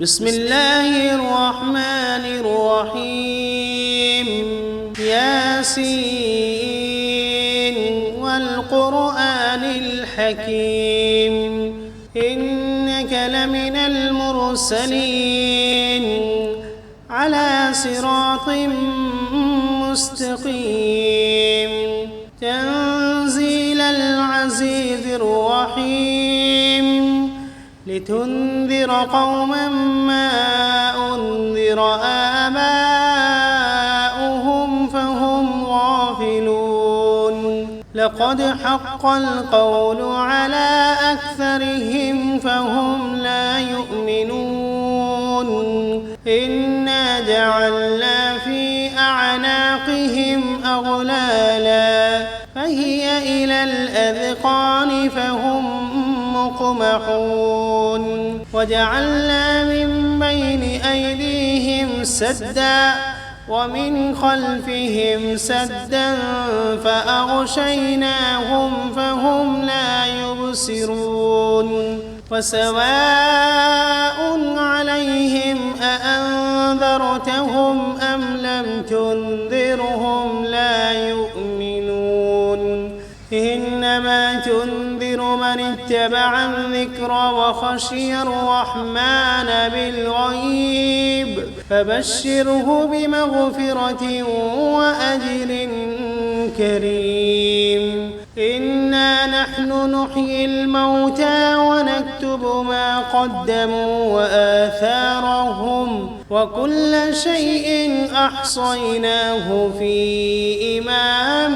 بسم الله الرحمن الرحيم ياسين والقرآن الحكيم إنك لمن المرسلين على صراط مستقيم تنزيل العزيز الرحيم لتنذر قوما ما أنذر آباؤهم فهم غافلون لقد حق القول على أكثرهم فهم لا يؤمنون إنا جعلنا في أعناقهم أغلالا فهي إلى الأذقان فهم مقمحون وجعلنا من بين أيديهم سدا ومن خلفهم سدا فأغشيناهم فهم لا يبصرون وسواء عليهم أأنذرتهم أم لم تنذرهم لا يؤمنون إنما تنذر من اتبع الذكر وخشي الرحمن بالغيب فبشره بمغفرة وأجر كريم إنا نحن نحيي الموتى ونكتب ما قدموا وآثارهم وكل شيء أحصيناه في إمام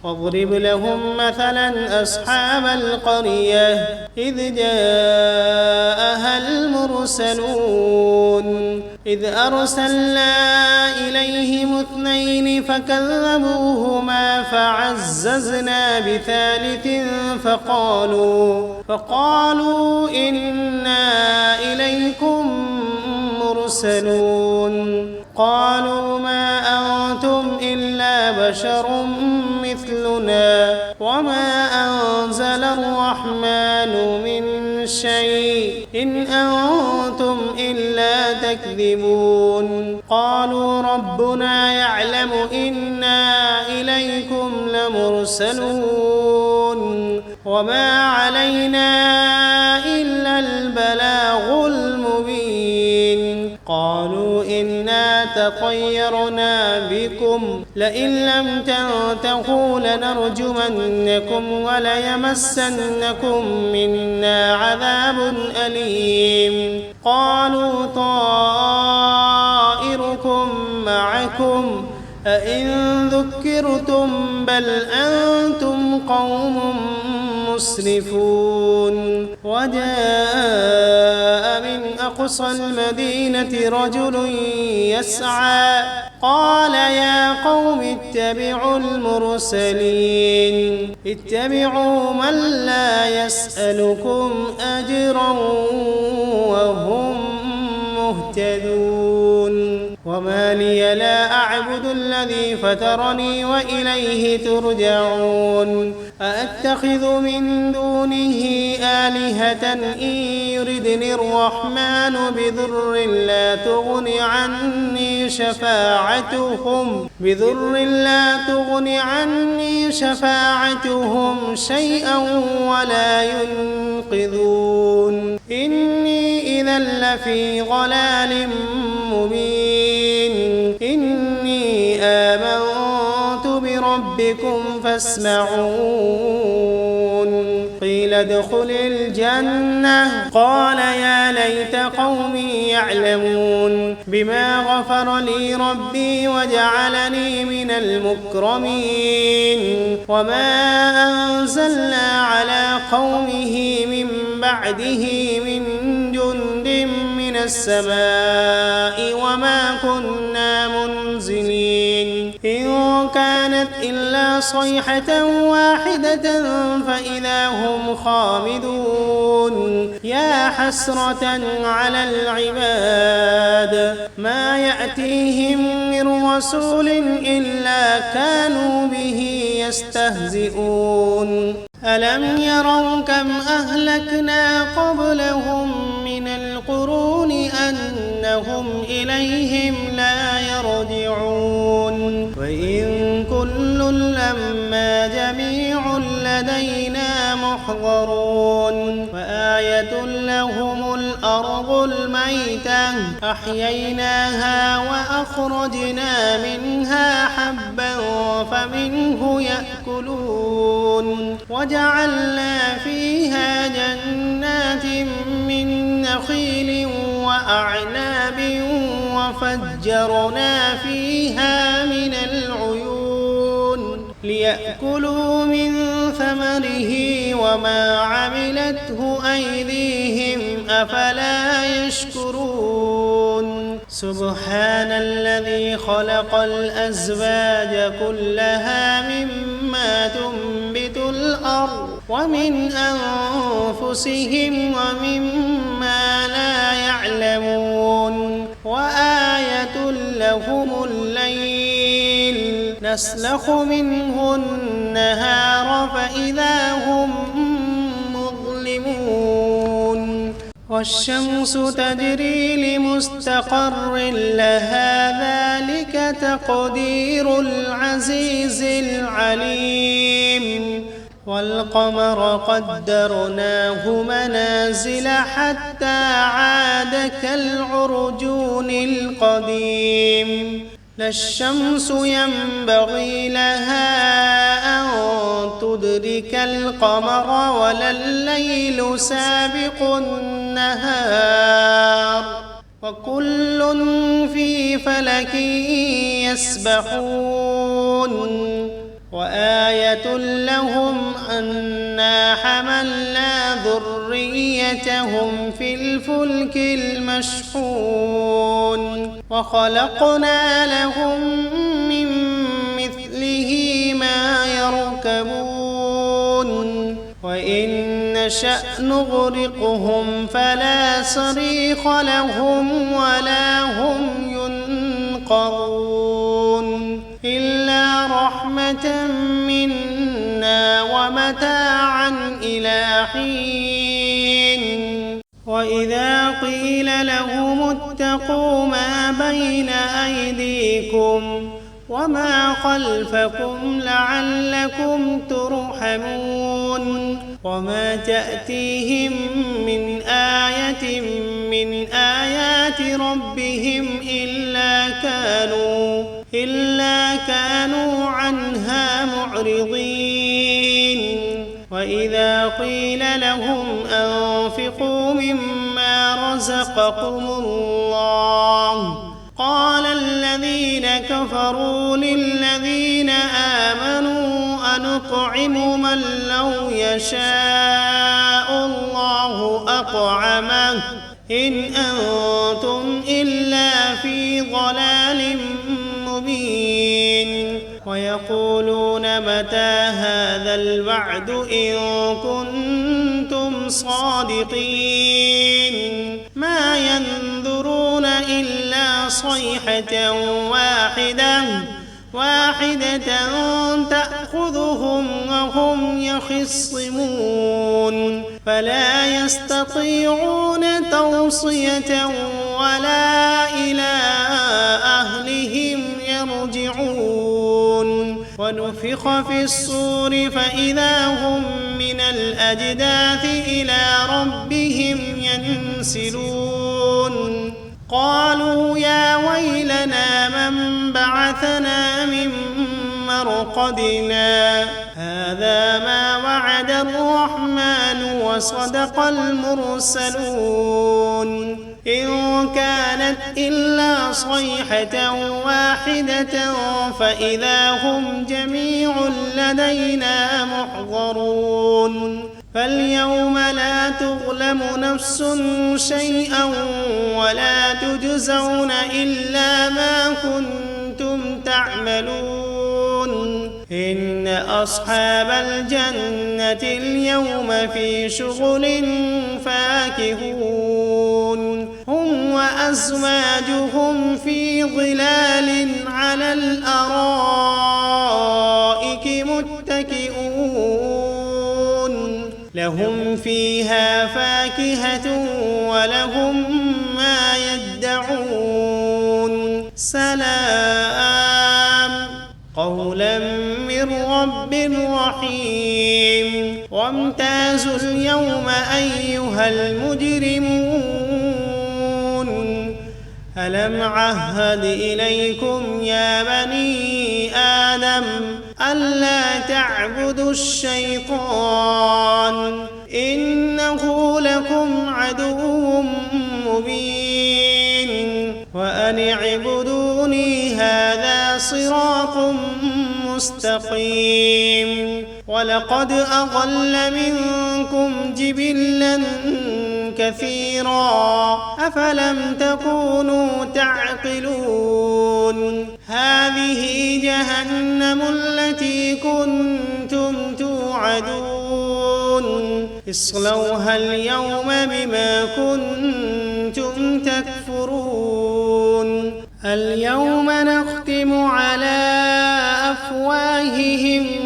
واضرب لهم مثلا أصحاب القرية إذ جاءها المرسلون إذ أرسلنا إليهم 2 فكذبوهما فعززنا بثالث فقالوا إنا إليكم مرسلون قالوا ما أنتم إلا بشر مثلنا وما أنزل الرحمن من شيء إن أنتم إلا تكذبون قالوا ربنا يعلم إنا إليكم لمرسلون وما علينا إلا البلاغ المبين قالوا إنا تطيرنا بكم لئن لم تنتهوا لنرجمنكم وليمسنكم منا عذاب أليم قالوا طائركم معكم أئن ذكرتم بل أنتم قوم مسرفون وجاء من أقصى المدينة رجل يسعى قال يا قوم اتبعوا المرسلين اتبعوا من لا يسألكم أجرا وهم مهتدون وما لي لا أعبد الذي فطرني وإليه ترجعون أأتخذ من دونه آلهة إن يردني الرحمن بضر لا تغن عني شفاعتهم شيئا ولا ينقذون إني إذا لفي ضلال مبين إني آمنت بربكم فاسمعون قيل ادخل الجنة قال يا ليت قومي يعلمون بما غفر لي ربي وجعلني من المكرمين وما أنزلنا على قومه من بعده من جند من السماء وما كنا منزلين إن كانت إلا صيحة واحدة فإذا هم خامدون يا حسرة على العباد ما يأتيهم من رسول إلا كانوا به يستهزئون ألم يروا كم أهلكنا قبلهم من القرون أنهم إليهم لا يرجعون وإن كل لما جميع لدينا محضرون وآية لهم الأرض الميتة أحييناها وأخرجنا منها حبا فمنه يأكلون وجعلنا فيها جنات من نخيل وأعناب وفجرنا فيها من العيون ليأكلوا من ثمره وما عملته أيديهم أفلا يشكرون سبحان الذي خلق الأزواج كلها مما تنبت الأرض ومن أنفسهم ومما لا يعلمون وآية لهم الليل نسلخ منه النهار فإذا هم مظلمون والشمس تجري لمستقر لها ذلك تقدير العزيز العليم والقمر قدرناه منازل حتى عاد كالعرجون القديم لا الشمس ينبغي لها أن تدرك القمر ولا الليل سابق النهار وكل في فلك يسبحون وآية لهم أنا حملنا ذريتهم في الفلك المشحون وخلقنا لهم من مثله ما يركبون وإن نشأ نغرقهم فلا صريخ لهم ولا هم ينقذون إلا رحمة منا ومتاعا إلى حين وإذا قيل لهم اتقوا ما بين أيديكم وما خلفكم لعلكم ترحمون وما تأتيهم من آية من آيات ربهم إلا كانوا عنها معرضين وإذا قيل لهم أنفقوا مما رزقكم الله قال الذين كفروا للذين آمنوا أنطعم من لو يشاء الله أطعمه إن أنتم إلا في ضلال مبين ويقولون متى هذا الوعد إن كنتم صادقين ما ينظرون إلا صيحة واحدة تأخذهم وهم يخصمون فلا يستطيعون توصية ولا إلى أهلهم يرجعون ونفخ في الصور فإذا هم من الأجداث إلى ربهم ينسلون قالوا يا ويلنا من بعثنا من مرقدنا هذا ما وعد الرحمن وصدق المرسلون إن كانت إلا صيحة واحدة فإذا هم جميع لدينا محضرون فاليوم لا تظلم نفس شيئا ولا تجزون إلا ما كنتم تعملون إن أصحاب الجنة اليوم في شغل فاكهون هم وأزواجهم في ظلال على الأرائك متكئون فيها فاكهة ولهم ما يدعون سلام قولا من رب رحيم وامتازوا اليوم أيها المجرمون ألم عهد إليكم يا بني آدم ألا تعبدوا الشيطان إنه لكم عدو مبين وأن اعبدوني هذا صراط مستقيم ولقد أضل منكم جبلا كثيرا أفلم تكونوا تعقلون هذه جهنم التي كنتم توعدون اصلوها اليوم بما كنتم تكفرون اليوم نختم على أفواههم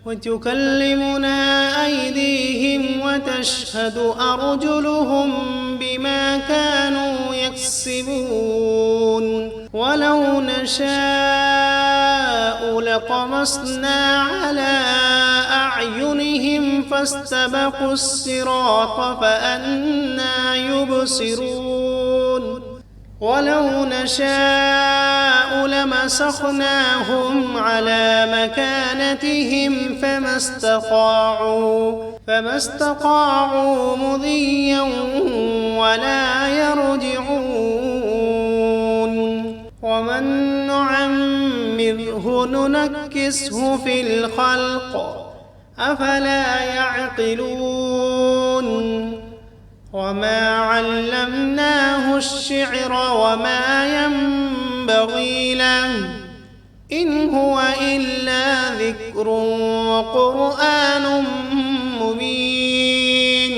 وتكلمنا أيديهم وتشهد أرجلهم بما كانوا يكسبون ولو نشاء لطمسنا على أعينهم فاستبقوا الصراط فأنى يبصرون ولو نشاء لمسخناهم على مكانتهم فما استطاعوا مضيا ولا يرجعون ومن نعمره ننكسه في الخلق أفلا يعقلون وما علمناه الشعر وما ينبغي له إن هو إلا ذكر وقرآن مبين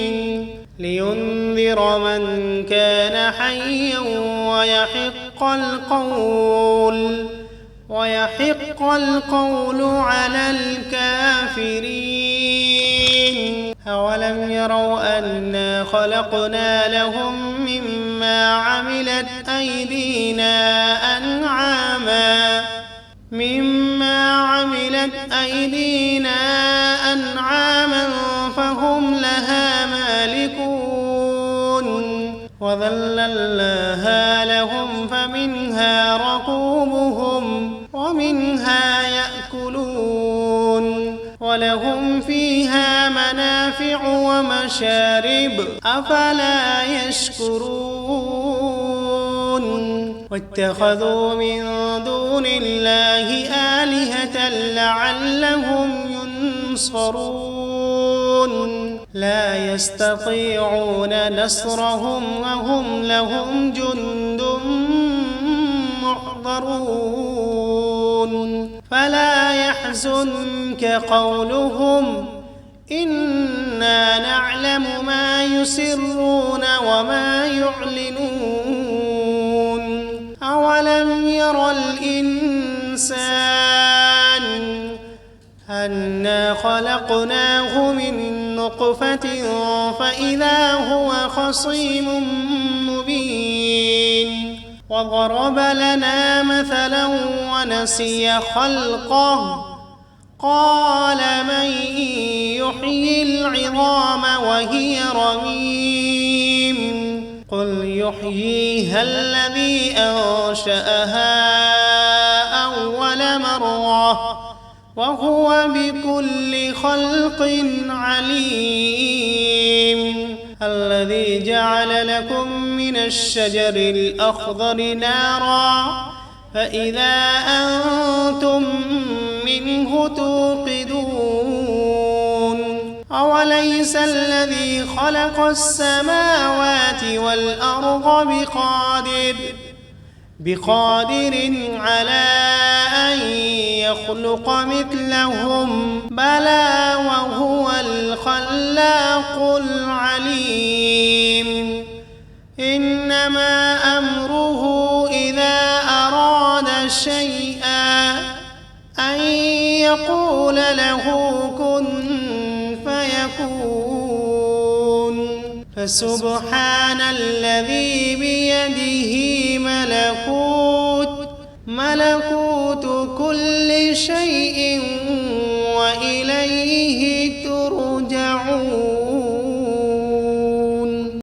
لينذر من كان حيا ويحق القول على الكافرين أولم يروا أنا خلقنا لهم مما عملت أيدينا أنعاما فهم لها مالكون وذللناها لهم فمنها ركوبهم ومنها يأكلون ولهم فيها منافع ومشارب أفلا يشكرون واتخذوا من دون الله آلهة لعلهم ينصرون لا يستطيعون نصرهم وهم لهم جند محضرون فلا يحزنك قولهم إنا نعلم ما يسرون وما يعلنون أولم ير الإنسان أنا خلقناه من نطفة فإذا هو خصيم مبين وضرب لنا مثلا ونسي خلقه قال من يحيي العظام وهي رميم قل يحييها الذي أنشأها أول مرة وهو بكل خلق عليم الذي جعل لكم من الشجر الأخضر نارا فإذا أنتم منه توقدون أوليس الذي خلق السماوات والأرض بقادر على أن يخلق مثلهم بلى وهو الخلاق العليم إنما أمره إذا أراد شيئا أن يقول له كن فسبحان الذي بيده ملكوت كل شيء وإليه